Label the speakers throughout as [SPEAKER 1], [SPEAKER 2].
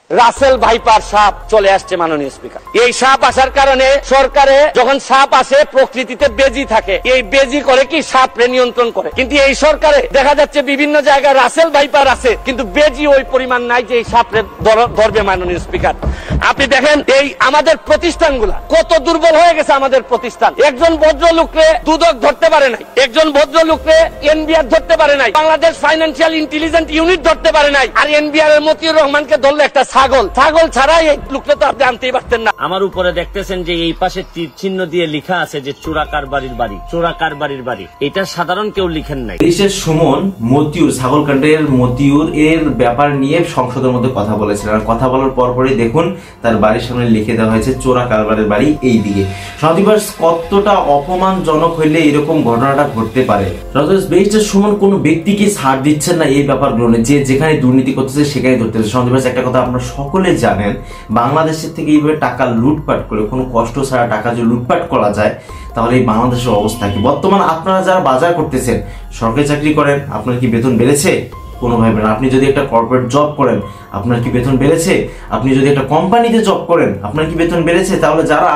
[SPEAKER 1] Russell viper সাপ চলে আসছে মাননীয় স্পিকার। এই সাপ আসার কারণে সরকারে যখন সাপ আসে প্রকৃতিতে বেজি থাকে, এই বেজি করে কি সাপরে নিয়ন্ত্রণ করে, কিন্তু এই সরকারে দেখা যাচ্ছে বিভিন্ন জায়গায় রাসেল ভাইপার আছে কিন্তু বেজি ওই পরিমাণ নাই যে এই সাপরে ধরবে। মাননীয় স্পিকার আপনি দেখেন এই আমাদের প্রতিষ্ঠানগুলা কত দুর্বল হয়ে গেছে। আমাদের প্রতিষ্ঠান একজন ভদ্রলোককে দুদক ধরতে পারে নাই, একজন ভদ্রলোককে এনবিআর ধরতে পারে নাই, বাংলাদেশ ফাইন্যান্সিয়াল ইন্টেলিজেন্স ইউনিট ধরতে পারে নাই, আর এনবিআর এর মতিউর রহমানকে ধরলে একটা ছাগল ছাড়া এই লোকটা তো আপনি আনতেই পারতেন না।
[SPEAKER 2] আমার উপরে দেখতেছেন যে এই পাশে তীর চিহ্ন দিয়ে লেখা আছে যে চোরাকার বাড়ির বাড়ি, চোরাকার বাড়ির বাড়ি। এটা সাধারণ কেউ লিখেন নাই।
[SPEAKER 3] দেশের সুমন মতিউর ছাগলকাণ্ডের মতিউর এর ব্যাপার নিয়ে সংসদের মধ্যে কথা বলেছিলেন, আর কথা বলার পরপরই দেখুন তার বাড়ির সামনে লিখে দেওয়া হয়েছে চোরা কারবারের বাড়ি এই দিকে। সমাধিবাস কতটা অপমানজনক হইলে এরকম ঘটনাটা ঘটতে পারে। ব্যারিস্টার সুমন কোন ব্যক্তিকে ছাড় দিচ্ছেন না এই ব্যাপারগুলো, যে যেখানে দুর্নীতি করতেছে সেখানে ধরতেছে। সমাধিবাস একটা কথা আপনারা সকলে জানেন, বাংলাদেশের থেকে এইভাবে টাকা লুটপাট করে কোনো কষ্ট ছাড়া টাকা যদি লুটপাট করা যায় তাহলে এই বাংলাদেশের অবস্থা কি? বর্তমান আপনারা যারা বাজার করতেছেন, সরকারি চাকরি করেন, আপনার কি বেতন বেড়েছে? কোনোভাবে না। আপনি যদি একটা কর্পোরেট জব করেন, আপনার কি বেতন বেড়েছে? আপনি যদি একটা কোম্পানিতে জব করেন, আপনার কি বেতন বেড়েছে? তাহলে যারা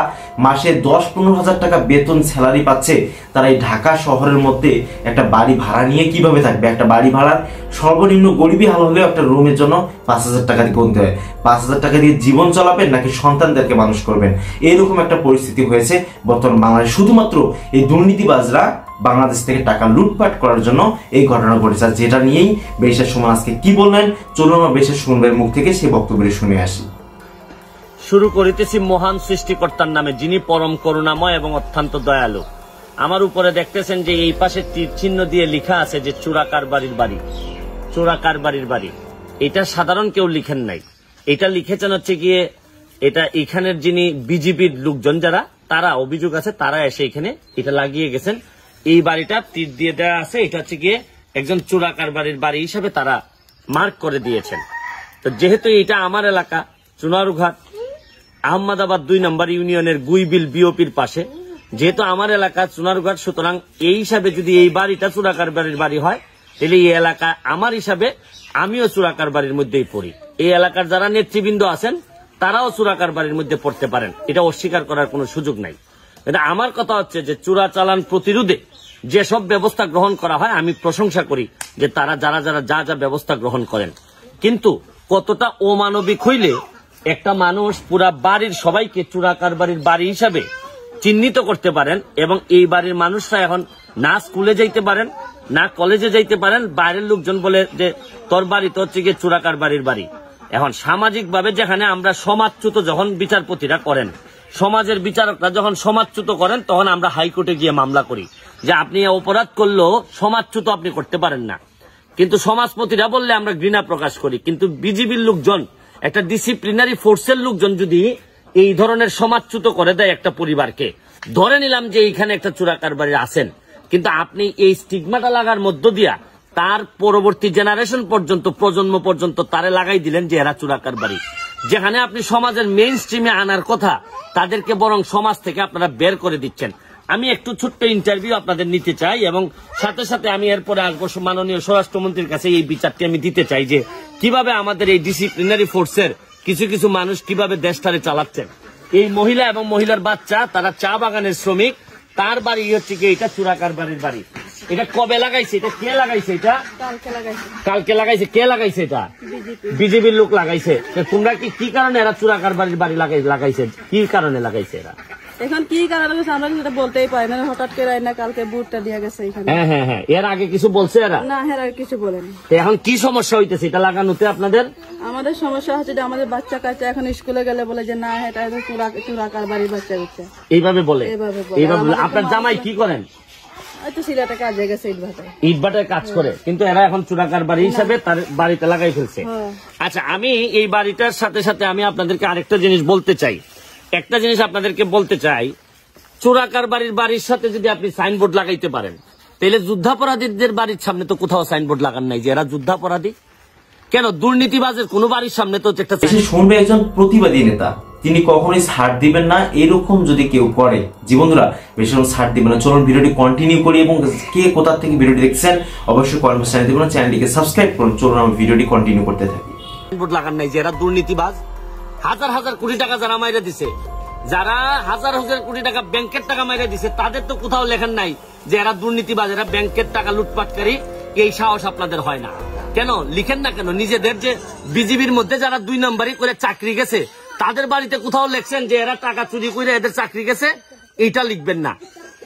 [SPEAKER 3] মাসে 10-15 হাজার টাকা বেতন স্যালারি পাচ্ছে তারা এই ঢাকা শহরের মধ্যে একটা বাড়ি ভাড়া নিয়ে কিভাবে থাকবে? একটা বাড়ি ভাড়ার সর্বনিম্ন গরিবী হাল হলেও একটা রুমের জন্য 5,000 টাকা দিয়ে গুনতে হয়। 5,000 টাকা দিয়ে জীবন চালাবেন নাকি সন্তানদেরকে মানুষ করবেন? এইরকম একটা পরিস্থিতি হয়েছে বর্তমান বাংলাদেশ। শুধুমাত্র এই দুর্নীতিবাজরা বাংলাদেশ থেকে টাকা লুটপাট করার জন্য এই ঘটনা ঘটেছে। যেটা নিয়েই ব্যারিস্টার সুমন আজকে কি বললেন, চলুন আমরা ব্যারিস্টার সুমনের মুখ থেকে সেই বক্তব্যটি শুনে আসি।
[SPEAKER 2] শুরু করিতেছি মহান সৃষ্টিকর্তার নামে, যিনি পরম করুণাময় এবং অত্যন্ত দয়ালু। আমার উপরে দেখতেছেন যে এই পাশে তীর চিহ্ন দিয়ে লেখা আছে যে চোরাকার বাড়ির বাড়ি, চোরাকার বাড়ির বাড়ি। এটা সাধারণ কেউ লিখেন নাই, এটা লিখেছেন হচ্ছে গিয়ে এটা এখানের যিনি বিজেপির লোকজন যারা, তারা অভিযোগ আছে, তারা এসে এখানে এটা লাগিয়ে গেছেন। এই বাড়িটা তীর দিয়ে দেওয়া আছে, এটা হচ্ছে গিয়ে একজন চোরাকার বাড়ির বাড়ি হিসাবে তারা মার্ক করে দিয়েছেন। তো যেহেতু এটা আমার এলাকা চুনারুঘাট আহমদাবাদ 2 নম্বর ইউনিয়নের গুইবিল বিওপির পাশে, যেহেতু আমার এলাকা চুনারুঘাট, সুতরাং এই হিসাবে যদি এই বাড়িটা চোরাকার বাড়ির বাড়ি হয় তাহলে এই এলাকা আমার হিসাবে আমিও চোরাকার বাড়ির মধ্যেই পড়ি। এই এলাকার যারা নেতৃবৃন্দ আছেন তারাও চোরাকার বাড়ির মধ্যে পড়তে পারেন, এটা অস্বীকার করার কোনো সুযোগ নাই। কিন্তু আমার কথা হচ্ছে যে চোরাচালান প্রতিরোধে যেসব ব্যবস্থা গ্রহণ করা হয় আমি প্রশংসা করি যে তারা যারা যা ব্যবস্থা গ্রহণ করেন, কিন্তু কতটা অমানবিক হইলে একটা মানুষ পুরা বাড়ির সবাইকে চোরাকার বাড়ির বাড়ি হিসাবে চিহ্নিত করতে পারেন, এবং এই বাড়ির মানুষরা এখন না স্কুলে যাইতে পারেন না কলেজে যাইতে পারেন। বাইরের লোকজন বলে যে তোর বাড়ি তো হচ্ছে গিয়ে চোরাকার বাড়ির বাড়ি। এখন সামাজিক ভাবে যেখানে আমরা সমাজচ্যুত যখন বিচারপতিরা করেন, সমাজের বিচারকরা যখন সমাজচ্যুত করেন, তখন আমরা হাইকোর্টে গিয়ে মামলা করি যে আপনি অপরাধ করলেও সমাজচ্যুত আপনি করতে পারেন না। কিন্তু সমাজপতিরা বললে আমরা ঘৃণা প্রকাশ করি। কিন্তু বিজিবির লোকজন, একটা ডিসিপ্লিনারি ফোর্সের লোকজন যদি এই ধরনের সমাজচ্যুত করে দেয় একটা পরিবারকে, ধরে নিলাম যে এইখানে একটা চোরাকার বাড়ি আছেন, কিন্তু আপনি এই স্টিগমাটা লাগার মধ্য দিয়া তার পরবর্তী জেনারেশন পর্যন্ত, প্রজন্ম পর্যন্ত তারে লাগাই দিলেন যে এরা চোরাকার বাড়ি। যেখানে আপনি সমাজের মেইন স্ট্রিমে আনার কথা তাদেরকে বরং সমাজ থেকে আপনারা বের করে দিচ্ছেন। আমি একটু ছোট্ট ইন্টারভিউ আপনাদের নিতে চাই, এবং সাথে সাথে আমি এরপরে আসবো মাননীয় স্বরাষ্ট্রমন্ত্রীর কাছে এই বিচারটি আমি দিতে চাই যে কিভাবে আমাদের এই ডিসিপ্লিনারি ফোর্সের কিছু কিছু মানুষ কিভাবে দেশটারে চালাচ্ছেন। এই মহিলা এবং মহিলার বাচ্চা, তারা চা বাগানের শ্রমিক, তার বাড়ি হচ্ছে কি এটা চোরাকার বাড়ির বাড়ি। এটা কবে লাগাইছে? এটা কে লাগাইছে? এটা কালকে লাগাইছে। কে লাগাইছে? এটা বিজেপির লোক লাগাইছে। তোমরা কি কারণে এরা চোরাকার বাড়ির বাড়ি লাগাইছে? কি কারণে লাগাইছে এরা?
[SPEAKER 4] এখন কি কারণে আমরা সেটা বলতেই পারি না, হঠাৎ করে না কালকে বুটটা দিয়ে গেছে এখানে।
[SPEAKER 2] হ্যাঁ, এর আগে কিছু বলছে এরা?
[SPEAKER 4] না, এর আগে কিছু বলেনি।
[SPEAKER 2] এখন কি সমস্যা হইতেছে এটা লাগানোতে আপনাদের?
[SPEAKER 4] আমাদের সমস্যা হচ্ছে যে আমাদের বাচ্চা কাচ্চা এখন স্কুলে গেলে বলে যে না এটা চোরাকার বাড়ির বাচ্চা হচ্ছে, এইভাবে বলে।
[SPEAKER 2] আপনার জামাই কি করেন?
[SPEAKER 4] সিলেটে কাজে গেছে,
[SPEAKER 2] ইটভাটায় কাজ করে, কিন্তু এরা এখন চোরাকার বাড়ি হিসাবে তার বাড়িতে লাগাই ফেলছে। আচ্ছা, আমি এই বাড়িটার সাথে সাথে আমি আপনাদেরকে আরেকটা জিনিস বলতে চাই। একটা জিনিস আপনাদেরকে বলতে চাই, চোরাকার বাড়ির সাথে যদি আপনি সাইনবোর্ড লাগাইতে পারেন, তাহলে যুদ্ধাপরাধীদের বাড়ির সামনে তো কোথাও সাইনবোর্ড লাগান নাই যে এরা যুদ্ধাপরাধী। কেন দুর্নীতিবাজের কোন বাড়ির সামনে তো একটা
[SPEAKER 3] শুনবে একজন প্রতিবাদী নেতা, তিনি কখনোই ছাড় দিবেন না এরকম যদি কেউ করে। জীবনরা বেশি ছাড় দিবেন না। চলুন ভিডিওটি কন্টিনিউ করি, এবং কে কোথা থেকে ভিডিওটি দেখছেন অবশ্যই কমেন্ট বক্সে জানিয়ে দিবেন। চ্যানেলটিকে সাবস্ক্রাইব করুন। চলুন আমরা ভিডিওটি কন্টিনিউ করতে থাকি।
[SPEAKER 2] সাইনবোর্ড লাগান নাই যে এরা দুর্নীতিবাজ। হাজার হাজার কোটি টাকা যারা মাইরা দিছে, যারা হাজার হাজার কোটি টাকা ব্যাংকের টাকা মাইরা দিছে, তাদের তো কোথাও লেখেন নাই যে এরা দুর্নীতিবাজ, এরা ব্যাংকের টাকা লুটপাটকারী। এই সাহস আপনাদের হয় না কেন? লিখেন না কেন? নিজেদের যে বিজিবির মধ্যে যারা 2 নম্বরই করে চাকরি গেছে, তাদের বাড়িতে কোথাও লেখছেন যে এরা টাকা চুরি করে এদের চাকরি গেছে? এইটা লিখবেন না।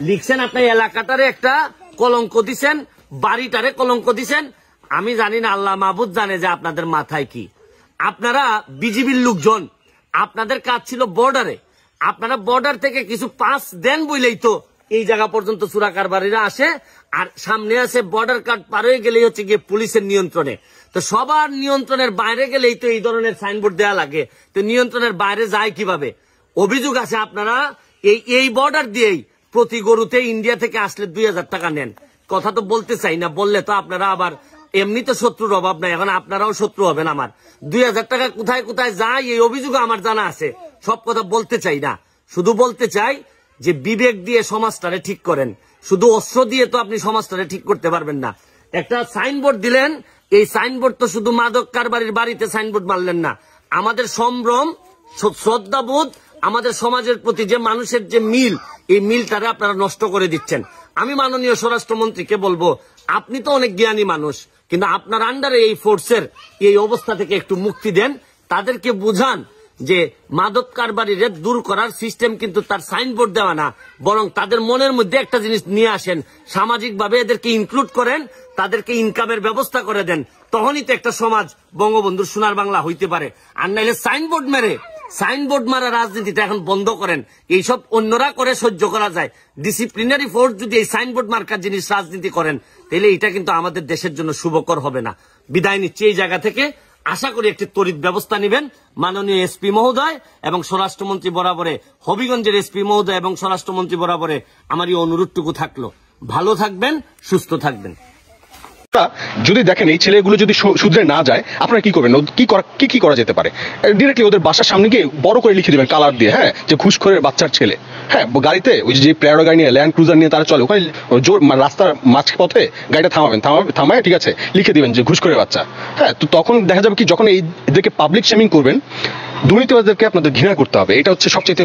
[SPEAKER 2] লিখছেন আপনার এলাকাটারে একটা কলঙ্ক দিছেন, বাড়িটারে কলঙ্ক দিছেন। আমি জানি না, আল্লাহ মাহবুদ জানে যে আপনাদের মাথায় কি। আপনারা বিজিবির লোকজন, আপনাদের কাজ ছিল বর্ডারে। আপনারা বর্ডার থেকে কিছু পাস দেন বইলেই তো এই জায়গা পর্যন্ত চোরা কারবারিরা আসে। আর সামনে আছে বর্ডার কার্ড পার হয়ে গেলেই হচ্ছে গিয়ে পুলিশের নিয়ন্ত্রণে। তো সবার নিয়ন্ত্রণের বাইরে গেলেই তো এই ধরনের সাইনবোর্ড দেওয়া লাগে। তো নিয়ন্ত্রণের বাইরে যায় কিভাবে? অভিযোগ আছে আপনারা এই বর্ডার দিয়েই প্রতি গরুতে ইন্ডিয়া থেকে আসলে 2000 টাকা নেন। কথা তো বলতে চাই না, বললে তো আপনারা আবার এমনি তো শত্রুর অভাব নাই, এখন আপনারাও শত্রু হবেন আমার। 2000 টাকা কোথায় কোথায় যায় এই অভিযোগ আমার জানা আছে। সব কথা বলতে চাই না, শুধু বলতে চাই যে বিবেক দিয়ে সমাজটারে ঠিক করেন। শুধু অস্ত্র দিয়ে তো আপনি সমাজটারে ঠিক করতে পারবেন না। একটা সাইনবোর্ড দিলেন, এই সাইনবোর্ড তো শুধু মাদক কারবারির বাড়িতে সাইনবোর্ড মারলেন না। আমাদের সম্ভ্রম, শ্রদ্ধাবোধ, আমাদের সমাজের প্রতি যে মানুষের যে মিল, এই মিলটারে আপনারা নষ্ট করে দিচ্ছেন। আমি মাননীয় স্বরাষ্ট্রমন্ত্রীকে বলবো, আপনি তো অনেক জ্ঞানী মানুষ, কিন্তু আপনার আন্ডারে এই ফোর্সের এই অবস্থা থেকে একটু মুক্তি দেন। তাদেরকে বুঝান যে মাদক কারবারিরে দূর করার সিস্টেম কিন্তু তার সাইনবোর্ড দেওয়া না, বরং তাদের মনের মধ্যে একটা জিনিস নিয়ে আসেন, সামাজিকভাবে এদেরকে ইনক্লুড করেন, তাদেরকে ইনকামের ব্যবস্থা করে দেন। তখনই তো একটা সমাজ বঙ্গবন্ধুর সোনার বাংলা হইতে পারে। আর নাইলে সাইনবোর্ড মারা রাজনীতিটা এখন বন্ধ করেন। এইসব অন্যরা করে সহ্য করা যায়, ডিসিপ্লিনারি ফোর্স যদি এই সাইনবোর্ড মার্কার জিনিস রাজনীতি করেন, তাহলে এটা কিন্তু আমাদের দেশের জন্য শুভকর হবে না। বিদায় নিচ্ছি এই জায়গা থেকে। আশা করি একটি ত্বরিত ব্যবস্থা নেবেন মাননীয় এসপি মহোদয় এবং স্বরাষ্ট্রমন্ত্রী বরাবরে, হবিগঞ্জের এসপি মহোদয় এবং স্বরাষ্ট্রমন্ত্রী বরাবরে আমার এই অনুরোধটুকু থাকলো। ভালো থাকবেন, সুস্থ থাকবেন।
[SPEAKER 5] যদি দেখেন এই ছেলেগুলো যদি শুধরে না যায়, আপনারা কি করবেন? কি করা যেতে পারে? ডিরেক্টলি ওদের বাসার সামনে গিয়ে বড় করে লিখে দেবেন কালার দিয়ে, হ্যাঁ, যে ঘুষখোরের বাচ্চার ছেলে। হ্যাঁ, গাড়িতে ওই যে প্রেয়ারো গাড়ি নিয়ে, ল্যান্ড ক্রুজার নিয়ে তারা চলে, ওখানে জোর রাস্তার মাঝপথে গাড়িটা থামায়, ঠিক আছে, লিখে দিবেন যে ঘুষখোরের বাচ্চা। হ্যাঁ, তো তখন দেখা যাবে কি, যখন এদেরকে পাবলিক শেমিং করবেন, দুর্নীতিবাজদেরকে আপনাদের ঘৃণা করতে হবে। এটা হচ্ছে সবচেয়ে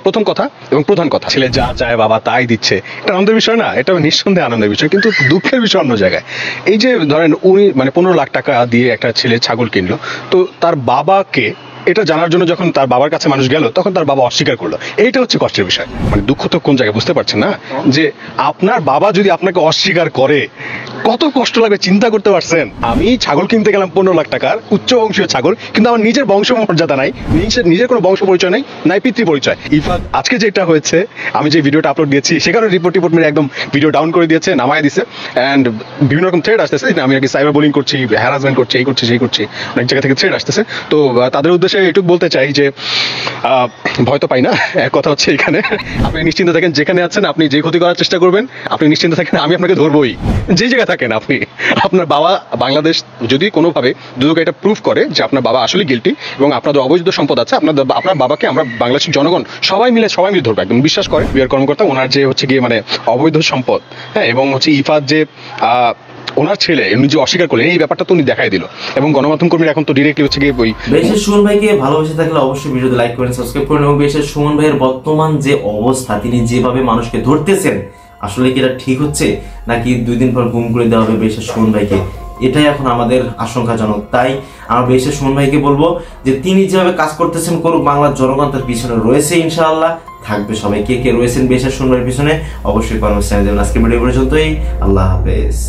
[SPEAKER 5] প্রথম কথা এবং প্রধান কথা। ছেলে যা চায় বাবা তাই দিচ্ছে, এটা আনন্দের বিষয় না? এটা নিঃসন্দেহে আনন্দের বিষয়, কিন্তু দুঃখের বিষয় অন্য জায়গায়। এই যে ধরেন উনি 15 লাখ টাকা দিয়ে একটা ছেলে ছাগল কিনলো, তো তার বাবাকে এটা জানার জন্য যখন তার বাবার কাছে মানুষ গেল, তখন তার বাবা অস্বীকার করলো। এইটা হচ্ছে কষ্টের বিষয়। দুঃখ তো কোন জায়গায় বুঝতে পারছেন না, যে আপনার বাবা যদি আপনাকে অস্বীকার করে কত কষ্ট লাগবে চিন্তা করতে পারছেন? আমি ছাগল কিনতে গেলাম 15 লাখ টাকার উচ্চ বংশীয় ছাগল, কিন্তু আমার নিজের বংশ মর্যাদা নাই, নিজের কোনো বংশ পরিচয় নাই পিতৃ পরিচয়। ইফাত আজকে যেটা হয়েছে, আমি যে ভিডিওটা আপলোড দিয়েছি, সেখানে রিপোর্ট মেরে একদম ভিডিও ডাউন করে দিয়েছে, নামায় দিছে, অ্যান্ড বিভিন্ন রকম থ্রেড আসতেছে, আমি আর কি সাইবার বুলিং করছি, হ্যারাসমেন্ট করছি, এই করছি সেই করছি, অনেক জায়গা থেকে থ্রেড আসতেছে। তো তাদের উদ্দেশ্যে এটুকু বলতে চাই যে ভয় তো পাই না। এক কথা হচ্ছে, এখানে আপনি নিশ্চিন্ত থাকেন, যেখানে আছেন আপনি যে ক্ষতি করার চেষ্টা করবেন, আপনি নিশ্চিন্ত থাকেন, আমি আপনাকে ধরবই। যে জায়গায় থাকেন আপনি, আপনার বাবা বাংলাদেশ যদি কোনোভাবে দুদকে এটা প্রুফ করে যে আপনার বাবা আসলে গিল্টি এবং আপনাদের অবৈধ সম্পদ আছে, আপনার বাবাকে আমরা বাংলাদেশের জনগণ সবাই মিলে ধরবো, একদম বিশ্বাস করে বিআর কর্মকর্তা, ওনার যে হচ্ছে গিয়ে অবৈধ সম্পদ, হ্যাঁ, এবং হচ্ছে ইফাত যে ওনার ছেলে উনি যে অস্বীকার করলেন, এই ব্যাপারটা তো উনি দেখাই দিল। এবং গণমাধ্যম কর্মীরা এখন তো ডিরেক্টলি হচ্ছে গিয়ে ওই
[SPEAKER 3] বেশের সুমন ভাইকে ভালোবেসে থাকলে অবশ্যই ভিডিওতে লাইক করেন, সাবস্ক্রাইব করেন। এবং বেশের সুমন ভাইয়ের বর্তমান যে অবস্থা, তিনি যেভাবে মানুষকে ধরতেছেন, আসলে কি এটা ঠিক হচ্ছে, নাকি 2 দিন পর গুম করে দেওয়া হবে বেশের সুমন ভাইকে? এটাই এখন আমাদের আশঙ্কাজনক। তাই আমরা বেশের সুমন ভাইকে বলবো যে তিনি যেভাবে কাজ করতেছেন করুক, বাংলার জনগণ তার পিছনে রয়েছে, ইনশাআল্লাহ থাকবে। সবাই কে কে রয়েছেন বেশের সুমন ভাইয়ের পিছনে অবশ্যই কমেন্ট জানিয়ে দেবেন। আজকে ভিডিও পর্যন্তই, আল্লাহ হাফেজ।